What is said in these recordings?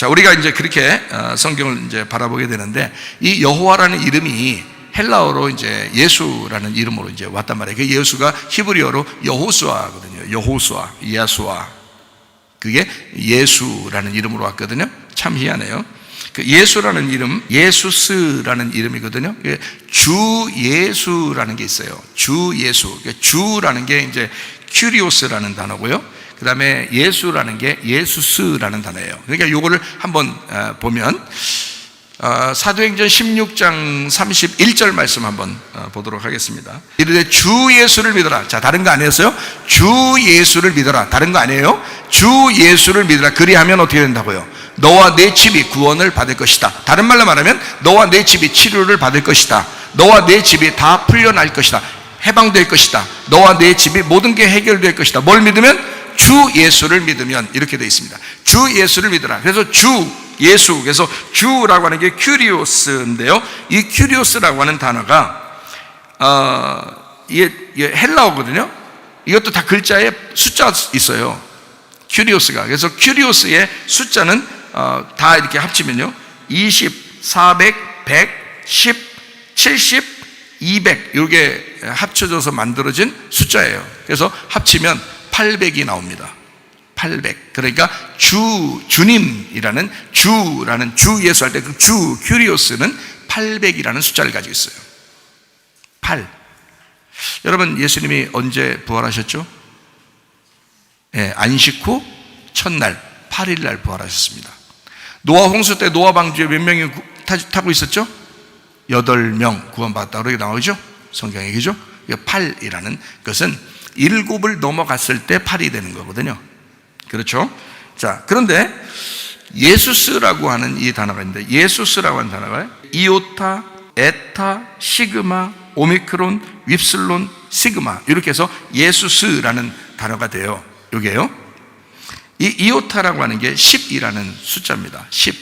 자, 우리가 이제 그렇게 성경을 이제 바라보게 되는데, 이 여호와라는 이름이 헬라어로 이제 예수라는 이름으로 이제 왔단 말이에요. 그 예수가 히브리어로 여호수아거든요. 여호수아, 야수아. 그게 예수라는 이름으로 왔거든요. 참 희한해요. 그 예수라는 이름, 예수스라는 이름이거든요. 주 예수라는 게 있어요. 주 예수. 주라는 게 이제 큐리오스라는 단어고요. 그 다음에 예수라는 게 예수스라는 단어예요. 그러니까 이거를 한번 보면, 사도행전 16장 31절 말씀 한번 보도록 하겠습니다. 이르되 주 예수를 믿어라. 자, 다른 거 아니었어요? 주 예수를 믿어라. 다른 거 아니에요? 주 예수를 믿어라. 그리하면 어떻게 된다고요? 너와 내 집이 구원을 받을 것이다. 다른 말로 말하면 너와 내 집이 치료를 받을 것이다. 너와 내 집이 다 풀려날 것이다. 해방될 것이다. 너와 내 집이 모든 게 해결될 것이다. 뭘 믿으면? 주 예수를 믿으면. 이렇게 되어 있습니다. 주 예수를 믿어라. 그래서 주 예수, 그래서 주라고 하는 게 큐리오스인데요, 이 큐리오스라고 하는 단어가 이게 헬라어거든요. 이것도 다 글자에 숫자 있어요. 큐리오스가. 그래서 큐리오스의 숫자는 다 이렇게 합치면요, 20, 400, 100, 10, 70, 200 이게 합쳐져서 만들어진 숫자예요. 그래서 합치면 800이 나옵니다. 800. 그러니까 주님이라는 주라는 주 예수 할 때 그 주 큐리오스는 800이라는 숫자를 가지고 있어요. 8. 여러분, 예수님이 언제 부활하셨죠? 네, 안식 후 첫날 8일 날 부활하셨습니다. 노아 홍수 때 노아 방주에 몇 명이 타고 있었죠? 8명 구원받았다 그렇게 나오죠? 성경에. 그죠? 8이라는 것은 7을 넘어갔을 때 8이 되는 거거든요. 그렇죠? 자, 그런데 예수스라고 하는 이 단어가 있는데, 예수스라고 하는 단어가 이오타, 에타, 시그마, 오미크론, 윕실론, 시그마 이렇게 해서 예수스라는 단어가 돼요. 이게요. 이 이오타라고 하는 게 10이라는 숫자입니다. 10.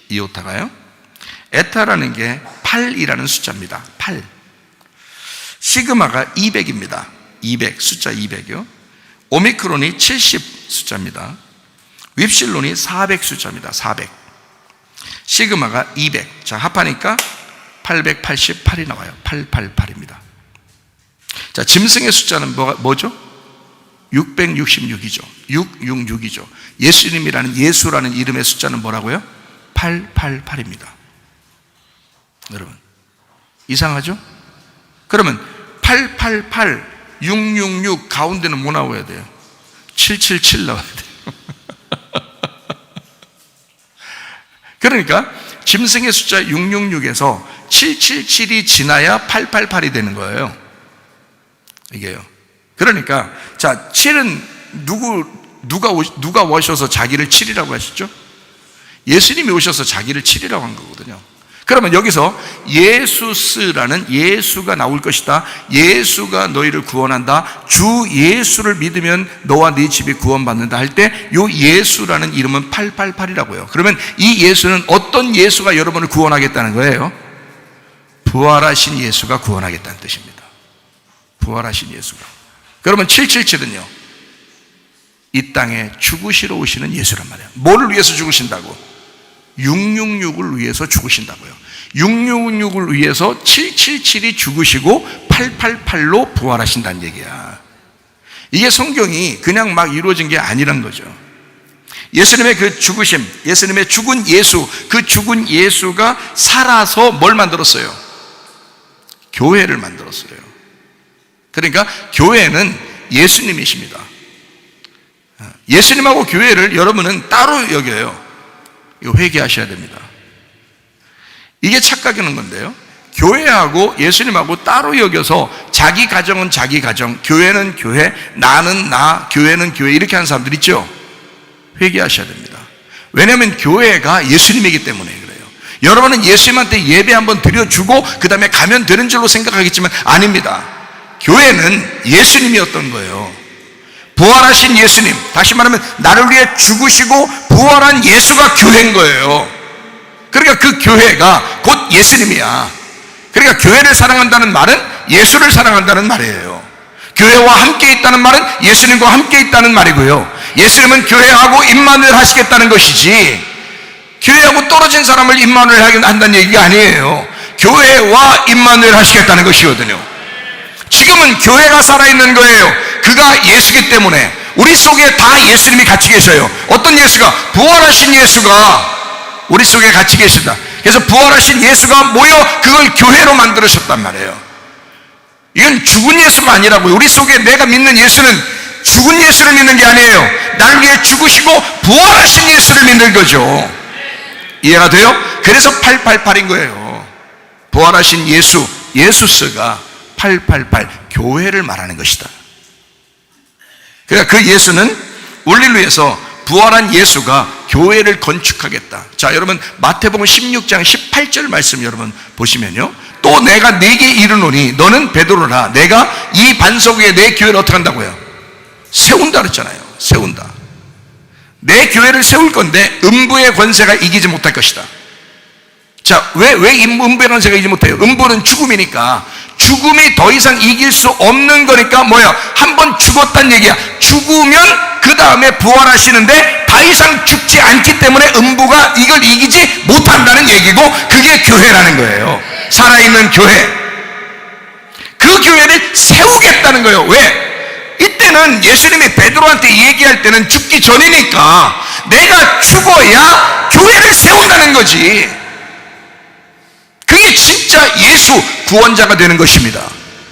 이오타가요. 에타라는 게 8이라는 숫자입니다. 8. 시그마가 200입니다. 200, 숫자 200이요. 오미크론이 70 숫자입니다. 윕실론이 400 숫자입니다. 400. 시그마가 200. 자, 합하니까 888이 나와요. 888입니다. 자, 짐승의 숫자는 뭐죠? 666이죠. 666이죠. 예수님이라는 예수라는 이름의 숫자는 뭐라고요? 888입니다. 여러분, 이상하죠? 그러면 888, 666 가운데는 뭐 나와야 돼요? 777 나와야 돼요. 그러니까 짐승의 숫자 666에서 777이 지나야 888이 되는 거예요. 이게요. 그러니까 자, 7은 누가 오셔서 자기를 7이라고 하셨죠? 예수님이 오셔서 자기를 7이라고 한 거거든요. 그러면 여기서 예수스라는 예수가 나올 것이다. 예수가 너희를 구원한다. 주 예수를 믿으면 너와 네 집이 구원받는다 할 때 이 예수라는 이름은 888이라고요. 그러면 이 예수는 어떤 예수가 여러분을 구원하겠다는 거예요? 부활하신 예수가 구원하겠다는 뜻입니다. 부활하신 예수가. 그러면 777은요, 이 땅에 죽으시러 오시는 예수란 말이에요. 뭐를 위해서 죽으신다고? 666을 위해서 죽으신다고요. 666을 위해서 777이 죽으시고 888로 부활하신다는 얘기야. 이게 성경이 그냥 막 이루어진 게 아니란 거죠. 예수님의 그 죽으심, 예수님의 죽은 예수, 그 죽은 예수가 살아서 뭘 만들었어요? 교회를 만들었어요. 그러니까 교회는 예수님이십니다. 예수님하고 교회를 여러분은 따로 여겨요. 이거 회개하셔야 됩니다. 이게 착각하는 건데요, 교회하고 예수님하고 따로 여겨서 자기 가정은 자기 가정, 교회는 교회, 나는 나, 교회는 교회 이렇게 하는 사람들 있죠? 회개하셔야 됩니다. 왜냐하면 교회가 예수님이기 때문에 그래요. 여러분은 예수님한테 예배 한번 드려주고 그 다음에 가면 되는 줄로 생각하겠지만 아닙니다. 교회는 예수님이었던 거예요. 부활하신 예수님, 다시 말하면 나를 위해 죽으시고 부활한 예수가 교회인 거예요. 그러니까 그 교회가 곧 예수님이야. 그러니까 교회를 사랑한다는 말은 예수를 사랑한다는 말이에요. 교회와 함께 있다는 말은 예수님과 함께 있다는 말이고요, 예수님은 교회하고 임만을 하시겠다는 것이지 교회하고 떨어진 사람을 임마누엘 한다는 얘기가 아니에요. 교회와 임마누엘 하시겠다는 것이거든요. 지금은 교회가 살아있는 거예요. 그가 예수기 때문에 우리 속에 다 예수님이 같이 계셔요. 어떤 예수가? 부활하신 예수가 우리 속에 같이 계시다. 그래서 부활하신 예수가 모여 그걸 교회로 만들으셨단 말이에요. 이건 죽은 예수가 아니라고요. 우리 속에 내가 믿는 예수는 죽은 예수를 믿는 게 아니에요. 나를 위해 죽으시고 부활하신 예수를 믿는 거죠. 이해가 돼요? 그래서 888인 거예요. 부활하신 예수, 예수스가 888 교회를 말하는 것이다. 그러니까 그 예수는 우리를 위해서 부활한 예수가 교회를 건축하겠다. 자, 여러분 마태복음 16장 18절 말씀 여러분 보시면요, 또 내가 네게 이르노니 너는 베드로라. 내가 이 반석 위에 내 교회를 어떻게 한다고요? 세운다 그랬잖아요. 세운다. 내 교회를 세울 건데 음부의 권세가 이기지 못할 것이다. 자, 왜 음부의 권세가 이기지 못해요? 음부는 죽음이니까, 죽음이 더 이상 이길 수 없는 거니까 뭐야? 한번 죽었단 얘기야. 죽으면 그 다음에 부활하시는데 더 이상 죽지 않기 때문에 음부가 이걸 이기지 못한다는 얘기고, 그게 교회라는 거예요. 살아있는 교회. 그 교회를 세우겠다는 거예요. 왜? 이때는 예수님이 베드로한테 얘기할 때는 죽기 전이니까 내가 죽어야 교회를 세운다는 거지. 그게 진짜 예수 구원자가 되는 것입니다.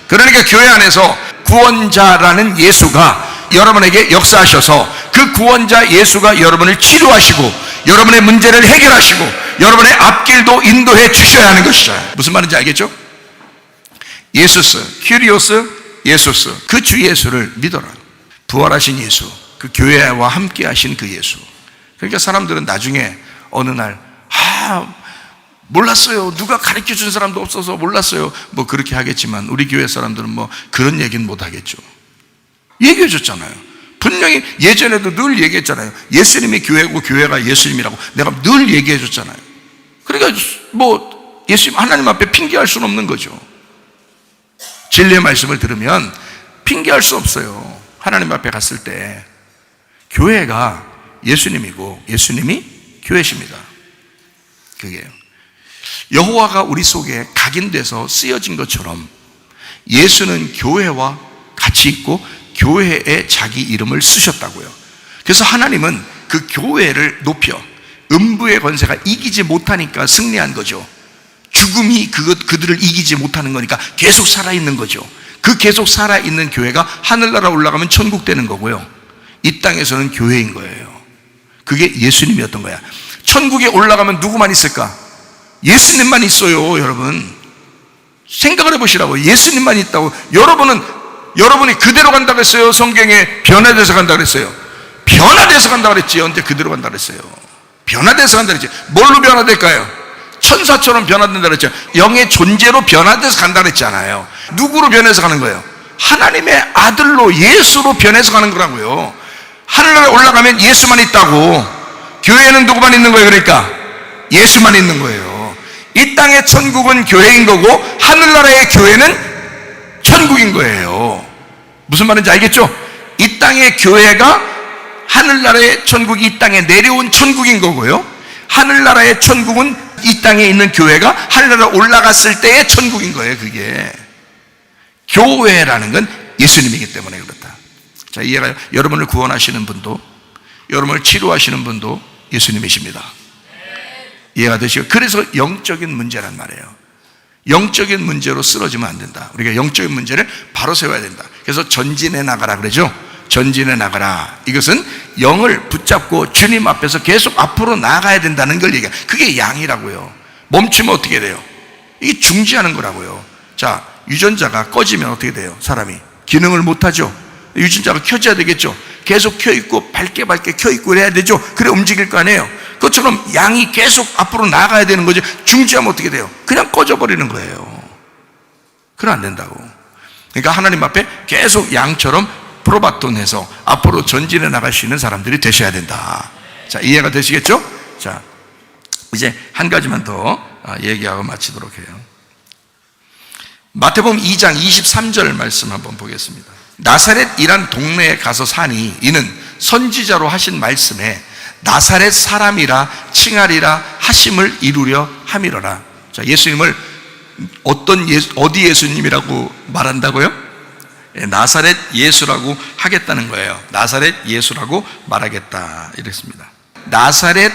그러니까 교회 안에서 구원자라는 예수가 여러분에게 역사하셔서 그 구원자 예수가 여러분을 치료하시고 여러분의 문제를 해결하시고 여러분의 앞길도 인도해 주셔야 하는 것이죠. 무슨 말인지 알겠죠? 예수스, 큐리오스, 예수스, 그 주 예수를 믿어라. 부활하신 예수, 그 교회와 함께 하신 그 예수. 그러니까 사람들은 나중에 어느 날 몰랐어요. 누가 가르쳐 준 사람도 없어서 몰랐어요. 뭐 그렇게 하겠지만 우리 교회 사람들은 뭐 그런 얘기는 못 하겠죠. 얘기해 줬잖아요. 분명히 예전에도 늘 얘기했잖아요. 예수님이 교회고 교회가 예수님이라고 내가 늘 얘기해 줬잖아요. 그러니까 뭐 예수님 하나님 앞에 핑계할 수는 없는 거죠. 진리의 말씀을 들으면 핑계할 수 없어요. 하나님 앞에 갔을 때 교회가 예수님이고 예수님이 교회십니다. 그게요. 여호와가 우리 속에 각인돼서 쓰여진 것처럼 예수는 교회와 같이 있고 교회에 자기 이름을 쓰셨다고요. 그래서 하나님은 그 교회를 높여 음부의 권세가 이기지 못하니까 승리한 거죠. 죽음이 그들을 이기지 못하는 거니까 계속 살아있는 거죠. 그 계속 살아있는 교회가 하늘나라 올라가면 천국 되는 거고요, 이 땅에서는 교회인 거예요. 그게 예수님이었던 거야. 천국에 올라가면 누구만 있을까? 예수님만 있어요. 여러분 생각을 해보시라고. 예수님만 있다고. 여러분이 그대로 간다고 했어요? 성경에 변화돼서 간다고 그랬어요? 변화돼서 간다고 그랬지. 언제 그대로 간다고 그랬어요? 변화돼서 간다고 그랬지. 뭘로 변화될까요? 천사처럼 변화된다고 그랬죠. 영의 존재로 변화돼서 간다고 그랬잖아요. 누구로 변해서 가는 거예요? 하나님의 아들로, 예수로 변해서 가는 거라고요. 하늘나라에 올라가면 예수만 있다고. 교회는 누구만 있는 거예요? 그러니까 예수만 있는 거예요. 이 땅의 천국은 교회인 거고 하늘나라의 교회는 천국인 거예요. 무슨 말인지 알겠죠? 이 땅의 교회가 하늘나라의 천국이 이 땅에 내려온 천국인 거고요, 하늘나라의 천국은 이 땅에 있는 교회가 하늘나라에 올라갔을 때의 천국인 거예요. 그게 교회라는 건 예수님이기 때문에 그렇다. 자, 이해가요? 여러분을 구원하시는 분도 여러분을 치료하시는 분도 예수님이십니다. 이해가 되시고, 그래서 영적인 문제란 말이에요. 영적인 문제로 쓰러지면 안 된다. 우리가 영적인 문제를 바로 세워야 된다. 그래서 전진해 나가라 그러죠. 전진해 나가라. 이것은 영을 붙잡고 주님 앞에서 계속 앞으로 나가야 된다는 걸 얘기해요. 그게 양이라고요. 멈추면 어떻게 돼요? 이게 중지하는 거라고요. 자, 유전자가 꺼지면 어떻게 돼요? 사람이 기능을 못하죠. 유전자가 켜져야 되겠죠. 계속 켜있고 밝게 켜있고 그래야 되죠. 그래 움직일 거 아니에요. 그것처럼 양이 계속 앞으로 나가야 되는 거죠. 중지하면 어떻게 돼요? 그냥 꺼져버리는 거예요. 그럼 안 된다고. 그러니까 하나님 앞에 계속 양처럼 프로바톤해서 앞으로 전진해 나갈 수 있는 사람들이 되셔야 된다. 자, 이해가 되시겠죠? 자, 이제 한 가지만 더 얘기하고 마치도록 해요. 마태복음 2장 23절 말씀 한번 보겠습니다. 나사렛이란 동네에 가서 사니 이는 선지자로 하신 말씀에 나사렛 사람이라 칭하리라 하심을 이루려 함이로라. 자, 예수님을 어디 예수님이라고 말한다고요? 나사렛 예수라고 하겠다는 거예요. 나사렛 예수라고 말하겠다 이랬습니다. 나사렛이란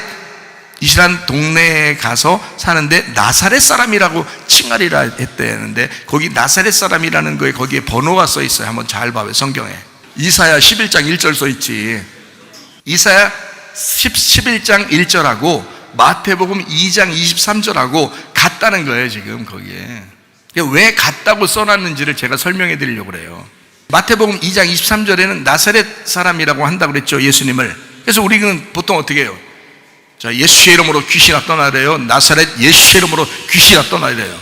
동네에 가서 사는데 나사렛 사람이라고 칭하리라 했대는데, 거기 나사렛 사람이라는 거에 거기에 번호가 써 있어요. 한번 잘 봐요. 성경에 이사야 11장 1절 써 있지. 이사야 11장 1절하고 마태복음 2장 23절하고 같다는 거예요. 지금 거기에 왜 같다고 써놨는지를 제가 설명해 드리려고 그래요. 마태복음 2장 23절에는 나사렛 사람이라고 한다고 그랬죠, 예수님을. 그래서 우리는 보통 어떻게 해요? 자, 예수의 이름으로 귀신아 떠나래요. 나사렛 예수의 이름으로 귀신아 떠나래요.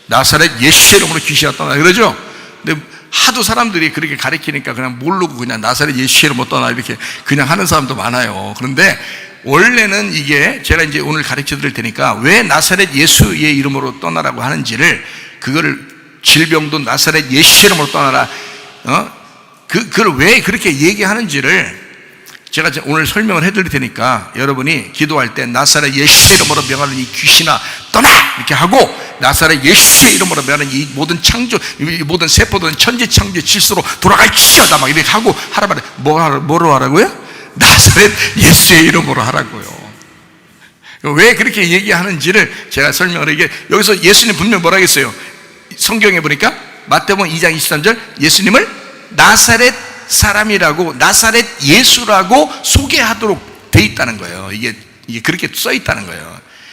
나사렛 예수의 이름으로 귀신아 떠나래요. 그러죠? 근데 하도 사람들이 그렇게 가르치니까 그냥 모르고 그냥 나사렛 예수의 이름으로 떠나 이렇게 그냥 하는 사람도 많아요. 그런데 원래는 이게 제가 이제 오늘 가르쳐 드릴 테니까 왜 나사렛 예수의 이름으로 떠나라고 하는지를, 그거를 질병도 나사렛 예수의 이름으로 떠나라, 그걸 왜 그렇게 얘기하는지를 제가 오늘 설명을 해드릴 테니까 여러분이 기도할 때 나사렛 예수의 이름으로 명하는 이 귀신아 떠나! 이렇게 하고, 나사렛 예수의 이름으로 명하는 이 모든 창조, 이 모든 세포들은 천지창조의 질서로 돌아갈지어다 막 이렇게 하고 하라 말해. 뭐로 하라고요? 나사렛 예수의 이름으로 하라고요. 왜 그렇게 얘기하는지를 제가 설명을 하게. 여기서 예수님 분명 뭐라 했어요? 성경에 보니까 마태복음 2장 23절 예수님을 나사렛 사람이라고, 나사렛 예수라고 소개하도록 돼 있다는 거예요. 이게 그렇게 써 있다는 거예요.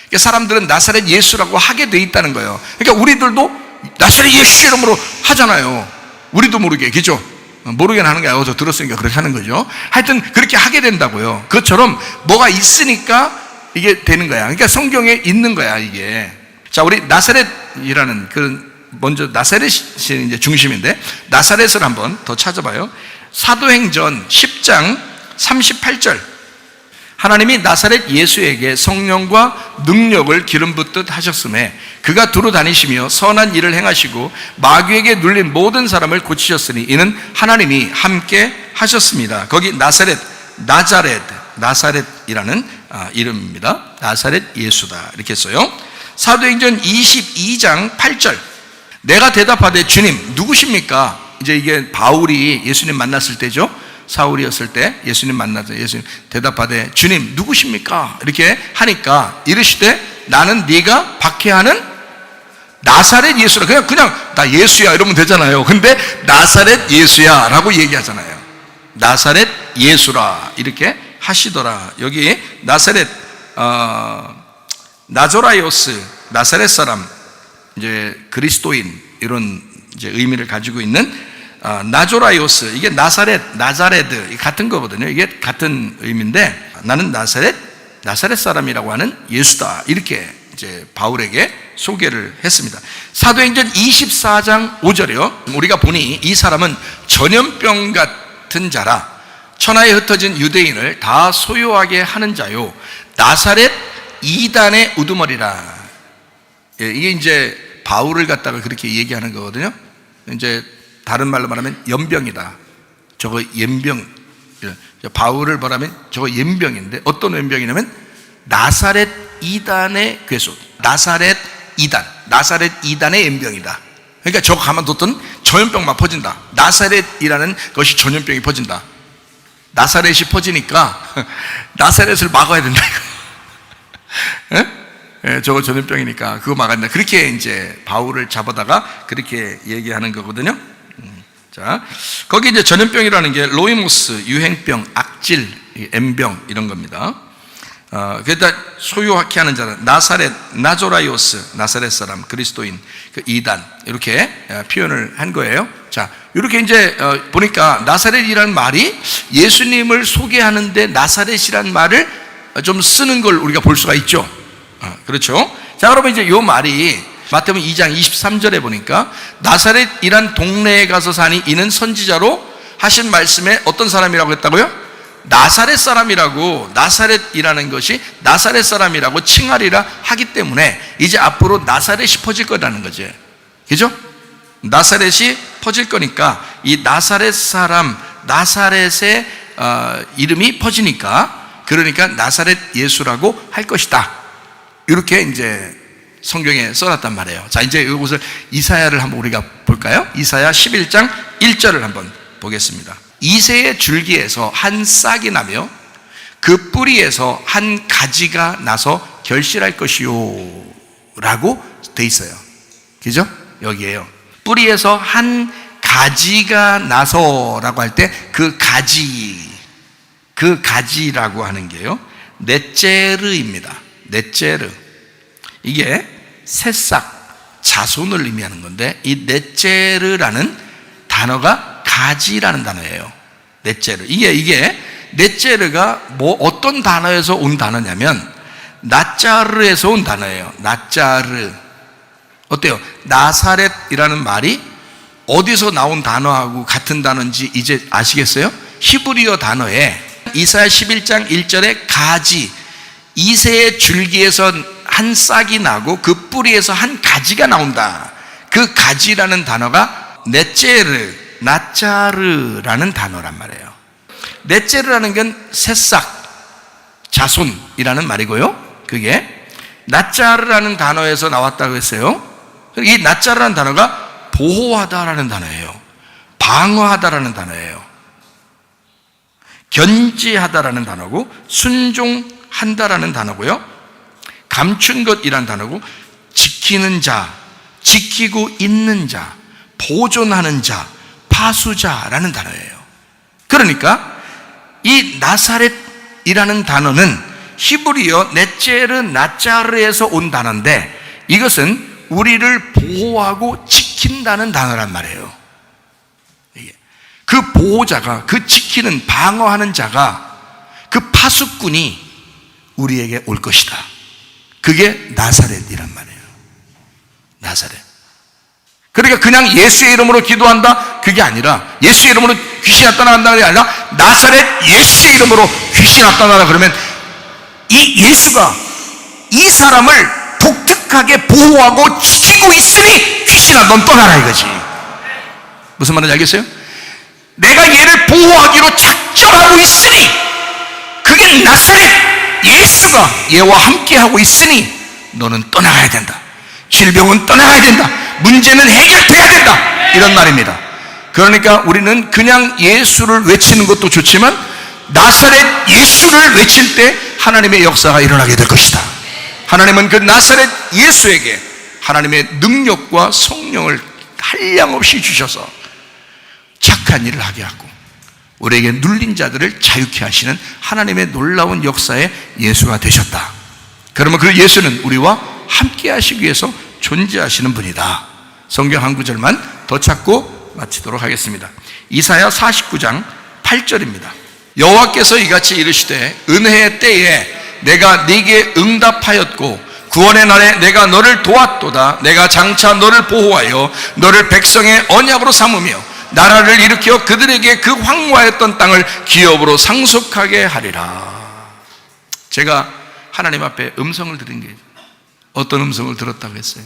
그러니까 사람들은 나사렛 예수라고 하게 돼 있다는 거예요. 그러니까 우리들도 나사렛 예수 이름으로 하잖아요. 우리도 모르게, 그죠? 모르게 하는 게 아니고 저 들었으니까 그렇게 하는 거죠. 하여튼 그렇게 하게 된다고요. 그것처럼 뭐가 있으니까 이게 되는 거야. 그러니까 성경에 있는 거야, 이게. 자, 우리 나사렛이라는 먼저 나사렛이 이제 중심인데, 나사렛을 한번 더 찾아봐요. 사도행전 10장 38절. 하나님이 나사렛 예수에게 성령과 능력을 기름 붓듯 하셨음에 그가 두루 다니시며 선한 일을 행하시고 마귀에게 눌린 모든 사람을 고치셨으니 이는 하나님이 함께 하셨습니다. 거기 나사렛이라는 이름입니다. 나사렛 예수다 이렇게 써요. 사도행전 22장 8절. 내가 대답하되 주님 누구십니까? 이제 이게 바울이 예수님 만났을 때죠. 사울이었을 때 예수님 만나서 예수님 대답하되 주님 누구십니까? 이렇게 하니까 이르시되 나는 네가 박해하는 나사렛 예수라. 그냥 나 예수야 이러면 되잖아요. 근데 나사렛 예수야 라고 얘기하잖아요. 나사렛 예수라 이렇게 하시더라. 여기 나사렛 나조라이오스, 나사렛 사람, 이제 그리스도인 이런 이제 의미를 가지고 있는 나조라이오스, 이게 나자레드 같은 거거든요. 이게 같은 의미인데 나는 나사렛 사람이라고 하는 예수다 이렇게 이제 바울에게 소개를 했습니다. 사도행전 24장 5절이요. 우리가 보니 이 사람은 전염병 같은 자라 천하에 흩어진 유대인을 다 소유하게 하는 자요 나사렛 이단의 우두머리라. 이게 이제 바울을 갖다가 그렇게 얘기하는 거거든요. 이제 다른 말로 말하면 연병이다. 저거 연병. 바울을 말하면 저거 연병인데 어떤 연병이냐면 나사렛 이단의 괴수. 나사렛 이단의 연병이다. 그러니까 저거 가만뒀던 전염병만 퍼진다. 나사렛이라는 것이 전염병이 퍼진다. 나사렛이 퍼지니까 나사렛을 막아야 된다. 저거 전염병이니까 그거 막아야 된다. 그렇게 이제 바울을 잡아다가 그렇게 얘기하는 거거든요. 자, 거기 이제 전염병이라는 게 로이모스, 유행병, 악질, M병 이런 겁니다. 그러다 소유하게 하는 자는 나조라이오스, 나사렛 사람, 그리스도인, 그 이단 이렇게 표현을 한 거예요. 자, 이렇게 이제 보니까 나사렛이라는 말이 예수님을 소개하는데 나사렛이라는 말을 좀 쓰는 걸 우리가 볼 수가 있죠. 그렇죠. 자, 그러면 이제 이 말이 마태복음 2장 23절에 보니까 나사렛이란 동네에 가서 사니 이는 선지자로 하신 말씀에 어떤 사람이라고 했다고요? 나사렛 사람이라고, 나사렛이라는 것이 나사렛 사람이라고 칭하리라 하기 때문에 이제 앞으로 나사렛이 퍼질 거라는 거죠. 그죠? 나사렛이 퍼질 거니까 이 나사렛 사람, 나사렛의 이름이 퍼지니까, 그러니까 나사렛 예수라고 할 것이다 이렇게 이제 성경에 써놨단 말이에요. 자, 이제 이것을 이사야를 한번 우리가 볼까요? 이사야 11장 1절을 한번 보겠습니다. 이새의 줄기에서 한 싹이 나며 그 뿌리에서 한 가지가 나서 결실할 것이요 라고 돼 있어요. 그죠? 여기에요. 뿌리에서 한 가지가 나서 라고 할 때 그 가지라고 하는 게요, 넷제르입니다. 넷제르. 이게 새싹, 자손을 의미하는 건데, 이 넷제르라는 단어가 가지라는 단어예요. 넷제르. 이게 넷제르가 어떤 단어에서 온 단어냐면 나짜르에서 온 단어예요. 나짜르. 어때요? 나사렛이라는 말이 어디서 나온 단어하고 같은 단어인지 이제 아시겠어요? 히브리어 단어에 이사야 11장 1절에 가지, 이새의 줄기에서 한 싹이 나고 그 뿌리에서 한 가지가 나온다. 그 가지라는 단어가 넷제르, 나짜르라는 단어란 말이에요. 넷제르라는 건 새싹, 자손이라는 말이고요. 그게 나짜르라는 단어에서 나왔다고 했어요. 이 나짜르라는 단어가 보호하다라는 단어예요. 방어하다라는 단어예요. 견지하다라는 단어고, 순종한다라는 단어고요. 감춘 것이라는 단어고, 지키는 자, 지키고 있는 자, 보존하는 자, 파수자라는 단어예요. 그러니까 이 나사렛이라는 단어는 히브리어 넷제르 나짜르에서 온 단어인데, 이것은 우리를 보호하고 지킨다는 단어란 말이에요. 그 보호자가, 그 지키는, 방어하는 자가, 그 파수꾼이 우리에게 올 것이다. 그게 나사렛이란 말이에요. 나사렛. 그러니까 그냥 예수의 이름으로 기도한다, 그게 아니라, 예수의 이름으로 귀신이 나타난다는 게 아니라 나사렛 예수의 이름으로 귀신이 나타나라 그러면 이 예수가 이 사람을 독특하게 보호하고 지키고 있으니 귀신아 넌 떠나라 이거지. 무슨 말인지 알겠어요? 내가 얘를 보호하기로 작정하고 있으니, 그게 나사렛 예수가 얘와 함께하고 있으니 너는 떠나가야 된다. 질병은 떠나가야 된다. 문제는 해결돼야 된다. 이런 말입니다. 그러니까 우리는 그냥 예수를 외치는 것도 좋지만 나사렛 예수를 외칠 때 하나님의 역사가 일어나게 될 것이다. 하나님은 그 나사렛 예수에게 하나님의 능력과 성령을 한량없이 주셔서 착한 일을 하게 하고 우리에게 눌린 자들을 자유케 하시는 하나님의 놀라운 역사의 예수가 되셨다. 그러면 그 예수는 우리와 함께 하시기 위해서 존재하시는 분이다. 성경 한 구절만 더 찾고 마치도록 하겠습니다. 이사야 49장 8절입니다. 여호와께서 이같이 이르시되 은혜의 때에 내가 네게 응답하였고 구원의 날에 내가 너를 도왔도다. 내가 장차 너를 보호하여 너를 백성의 언약으로 삼으며 나라를 일으켜 그들에게 그 황무하였던 땅을 기업으로 상속하게 하리라. 제가 하나님 앞에 음성을 들은 게, 어떤 음성을 들었다고 했어요?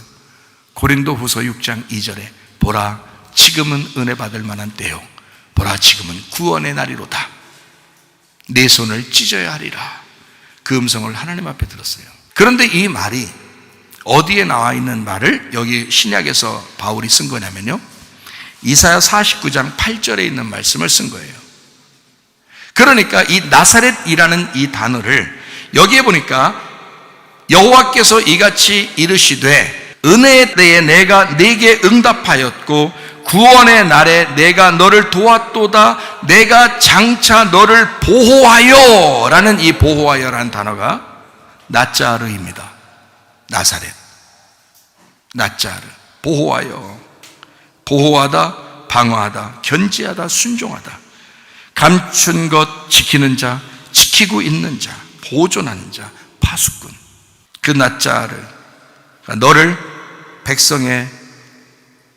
고린도후서 6장 2절에 보라 지금은 은혜 받을 만한 때요, 보라 지금은 구원의 날이로다. 내 손을 찢어야 하리라. 그 음성을 하나님 앞에 들었어요. 그런데 이 말이 어디에 나와 있는 말을 여기 신약에서 바울이 쓴 거냐면요, 이사야 49장 8절에 있는 말씀을 쓴 거예요. 그러니까 이 나사렛이라는 이 단어를 여기에 보니까 여호와께서 이같이 이르시되 은혜의 때에 내가 네게 응답하였고 구원의 날에 내가 너를 도왔도다. 내가 장차 너를 보호하여 라는 이 보호하여라는 단어가 나짜르입니다. 나사렛, 나짜르, 보호하여, 보호하다, 방어하다, 견지하다, 순종하다, 감춘 것 지키는 자, 지키고 있는 자, 보존하는 자, 파수꾼. 그 나짜르, 너를 백성의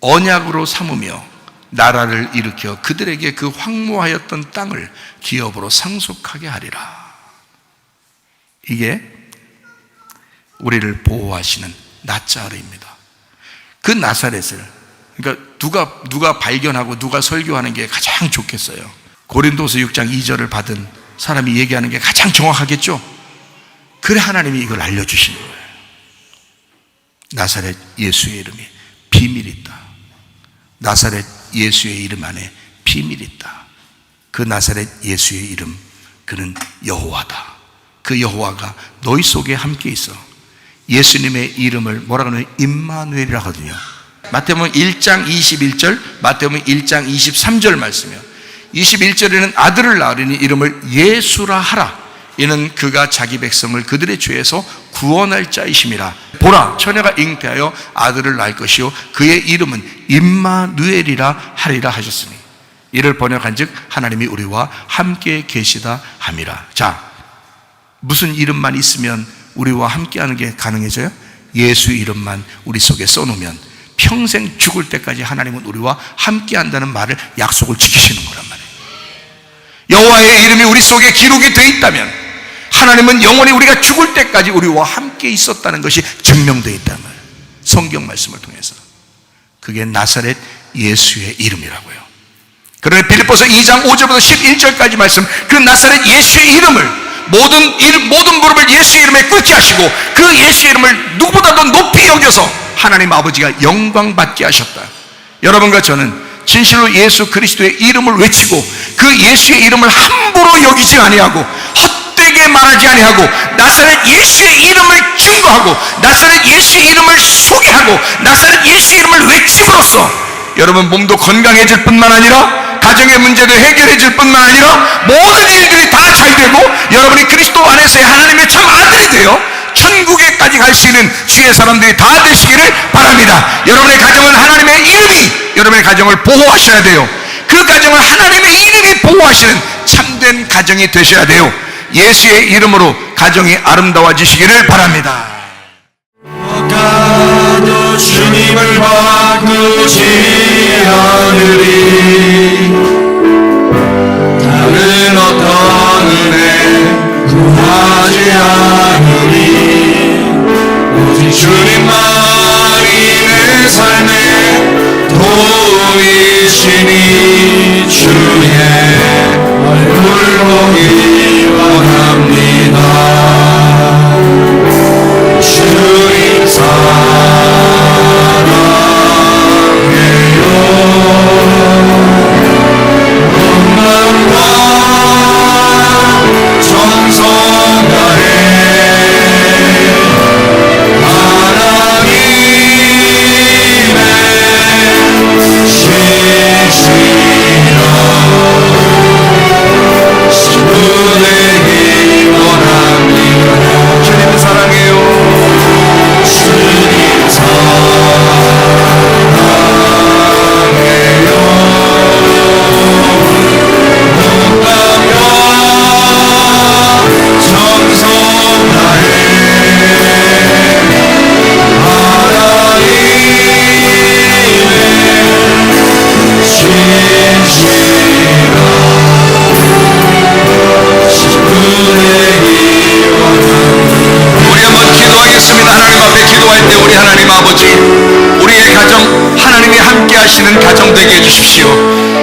언약으로 삼으며 나라를 일으켜 그들에게 그 황무하였던 땅을 기업으로 상속하게 하리라. 이게 우리를 보호하시는 나짜르입니다. 그 나사렛을, 그러니까 누가 발견하고 누가 설교하는 게 가장 좋겠어요? 고린도서 6장 2절을 받은 사람이 얘기하는 게 가장 정확하겠죠? 그래 하나님이 이걸 알려주신 거예요. 나사렛 예수의 이름이 비밀이 있다. 나사렛 예수의 이름 안에 비밀이 있다. 그 나사렛 예수의 이름, 그는 여호와다. 그 여호와가 너희 속에 함께 있어. 예수님의 이름을 뭐라고 하냐면 임마누엘이라 하거든요. 마태복음 1장 21절, 마태복음 1장 23절 말씀이요. 21절에는 아들을 낳으리니 이름을 예수라 하라. 이는 그가 자기 백성을 그들의 죄에서 구원할 자이심이라. 보라, 처녀가 잉태하여 아들을 낳을 것이요 그의 이름은 임마누엘이라 하리라 하셨으니, 이를 번역한즉 하나님이 우리와 함께 계시다 함이라. 자, 무슨 이름만 있으면 우리와 함께하는 게 가능해져요? 예수 이름만 우리 속에 써놓으면 평생 죽을 때까지 하나님은 우리와 함께한다는 말을, 약속을 지키시는 거란 말이에요. 여호와의 이름이 우리 속에 기록이 되어 있다면 하나님은 영원히 우리가 죽을 때까지 우리와 함께 있었다는 것이 증명되어 있다는 말이에요. 성경 말씀을 통해서. 그게 나사렛 예수의 이름이라고요. 그러나 빌립보서 2장 5절부터 11절까지 말씀, 그 나사렛 예수의 이름을 모든 무릎을 예수의 이름에 꿇게 하시고 그 예수의 이름을 누구보다도 높이 여겨서 하나님 아버지가 영광 받게 하셨다. 여러분과 저는 진실로 예수 그리스도의 이름을 외치고 그 예수의 이름을 함부로 여기지 아니하고 헛되게 말하지 아니하고 나사렛 예수의 이름을 증거하고 나사렛 예수의 이름을 소개하고 나사렛 예수의 이름을 외침으로써 여러분 몸도 건강해질 뿐만 아니라 가정의 문제도 해결해질 뿐만 아니라 모든 일들이 다 잘 되고 여러분이 그리스도 안에서의 하나님의 참 아들이 되어 천국에까지 갈 수 있는 주의 사람들이 다 되시기를 바랍니다. 여러분의 가정은 하나님의 이름이 여러분의 가정을 보호하셔야 돼요. 그 가정을 하나님의 이름이 보호하시는 참된 가정이 되셔야 돼요. 예수의 이름으로 가정이 아름다워지시기를 바랍니다. 가도 주님을 바꾸지 않으리. 다른 어떤 은혜 구하지 않으리. 오직 주님만이 내 삶의 도이시니 주의 얼굴 보기 원합니다. 주님 사랑해요. 온 마음과 정성 다해 하나님의 신실한 신부되기 원합니다. 주님 사랑해요. 주님 사랑해요. 온마음과 정성 다해 하나님의 신실한 신부되기 원합니다. 우리 한번 기도하겠습니다. 하나님 앞에 기도할 때 우리 하나님 아버지, 우리의 가정 하나님이 함께 하시는 가정 되게 해주십시오.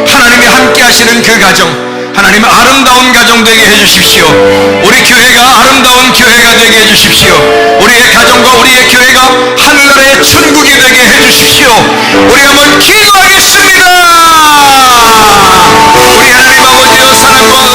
하나님이 함께 하시는 그 가정, 하나님 아름다운 가정 되게 해주십시오. 우리 교회가 아름다운 교회가 되게 해주십시오. 우리의 가정과 우리의 교회가 하늘나라의 천국이 되게 해주십시오. 우리 한번 기도하겠습니다. 우리 하나님 아버지여, 사랑과